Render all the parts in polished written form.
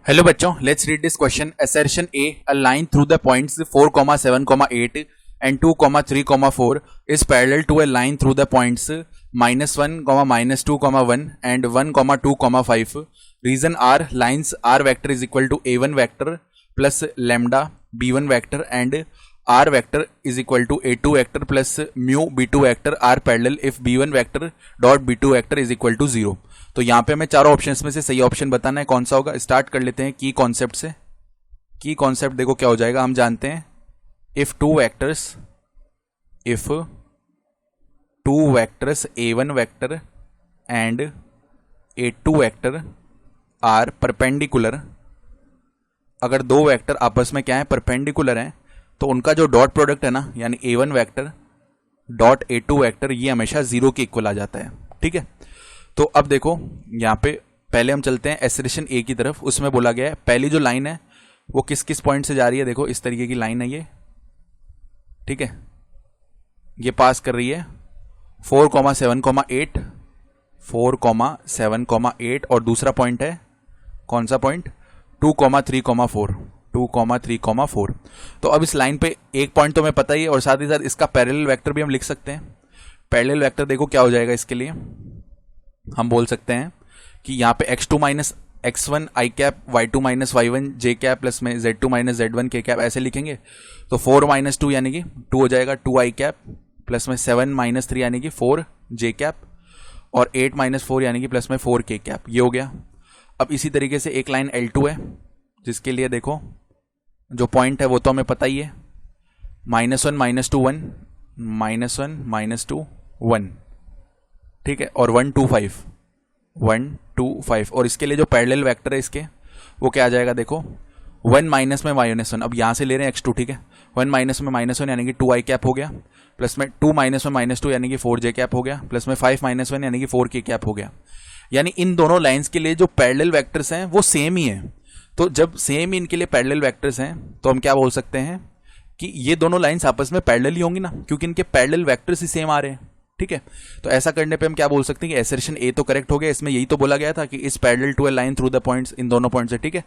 Hello बच्चों, let's read this question. Assertion A, a line through the points 4, 7, 8 and 2, 3, 4 is parallel to a line through the points -1, -2, 1 and 1, 2, 5. Reason R, lines R vector is equal to A1 vector plus lambda B1 vector and R vector is equal to A2 vector plus mu B2 vector are parallel if B1 vector dot B2 vector is equal to 0. तो यहाँ पे हमें चारों options में से सही option बताना है कौन सा होगा. स्टार्ट कर लेते हैं की कॉन्सेप्ट से. की कॉन्सेप्ट देखो क्या हो जाएगा. हम जानते हैं if two vectors A1 vector and A2 vector are perpendicular. अगर दो वेक्टर आपस में क्या है, परपेंडिकुलर हैं, तो उनका जो डॉट प्रोडक्ट है ना, यानी A1 vector dot A2 vector, ये हमेशा 0 के इक्वल आ जाता है. ठीक है. तो अब देखो यहाँ पे पहले हम चलते हैं एसरेशन ए की तरफ. उसमें बोला गया है पहली जो लाइन है वो किस किस पॉइंट से जा रही है. देखो इस तरीके की लाइन है ये. ठीक है. ये पास कर रही है 4, 7, 8 4, 7, 8 और दूसरा पॉइंट है कौन सा पॉइंट, 2, 3, 4 2, 3, 4. तो अब इस लाइन पे एक पॉइंट तो हमें पता ही है और साथ ही साथ इसका पैरेलल वेक्टर भी हम लिख सकते हैं. पैरेलल वेक्टर देखो क्या हो जाएगा. इसके लिए हम बोल सकते हैं कि यहाँ पे x2 minus x1 i cap, y2 minus y1 j cap plus में z2 minus z1 k cap, ऐसे लिखेंगे. तो 4 माइनस 2 यानी कि 2 हो जाएगा 2 i कैप प्लस में 7 माइनस 3 यानी कि 4 j कैप और 8 माइनस 4 यानी कि प्लस में 4 k कैप. ये हो गया. अब इसी तरीके से एक लाइन L2 है जिसके लिए देखो जो पॉइंट है वो तो हमें पता ही है, -1 -2 1 -1 -2 1. ठीक है. और 1 2 5 1 2 5. और इसके लिए जो पैरेलल वेक्टर है इसके वो क्या आ जाएगा. देखो 1 माइनस में -1. अब यहाँ से ले रहे हैं x2. ठीक है. 1 माइनस में -1 यानी कि 2 i कैप हो गया प्लस में 2 माइनस में -2 यानी कि 4 j कैप हो गया प्लस में 5 माइनस 1 यानी कि 4 k कैप हो गया. यानी इन दोनों लाइंस के लिए जो पैरेलल वेक्टर्स हैं वो सेम ही हैं. तो जब सेम ही इनके लिए पैरेलल वेक्टर्स हैं तो हम क्या बोल सकते हैं कि ये दोनों लाइंस आपस में पैरेलल ही होंगी ना, क्योंकि इनके पैरेलल वेक्टर्स ही सेम आ रहे हैं. ठीक है. तो ऐसा करने पे हम क्या बोल सकते हैं कि एसर्शन ए तो करेक्ट हो गया. इसमें यही तो बोला गया था कि इस parallel to a line through the points, इन दोनों पॉइंट्स से. ठीक है.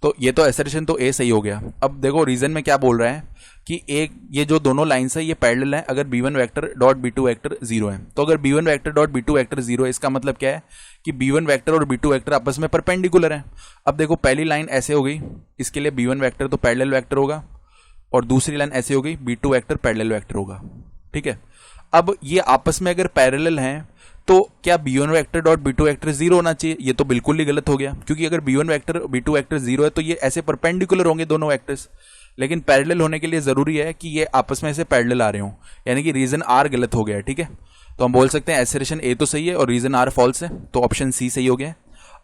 तो ये तो एसर्शन तो ए सही हो गया. अब देखो रीजन में क्या बोल रहा है कि एक ये जो दोनों लाइंस है ये पैरेलल है अगर b1 vector dot b2 vector 0 है. तो अगर b1 vector dot b2 vector 0 है इसका मतलब क्या है कि b1 वेक्टर और b2 वेक्टर आपस में परपेंडिकुलर है. अब देखो पहली लाइन ऐसे हो गई, इसके लिए b1 वेक्टर तो पैरेलल वेक्टर होगा और दूसरी लाइन ऐसे हो गई, b2 वेक्टर पैरेलल वेक्टर होगा. ठीक है. अब ये आपस में अगर पैरेलल हैं तो क्या b1 vector dot b2 vector 0 होना चाहिए. ये तो बिल्कुल ही गलत हो गया, क्योंकि अगर b1 वेक्टर b2 वेक्टर 0 है तो ये ऐसे परपेंडिकुलर होंगे दोनों वेक्टर्स. लेकिन पैरेलल होने के लिए जरूरी है कि ये आपस में ऐसे पैरेलल आ रहे हों, यानी कि रीजन आर गलत हो गया है. ठीक है. तो हम बोल सकते हैं एसरेशन ए तो सही है और रीजन आर फॉल्स है, तो ऑप्शन सी सही हो गया.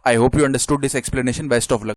I hope you understood this explanation. Best of luck.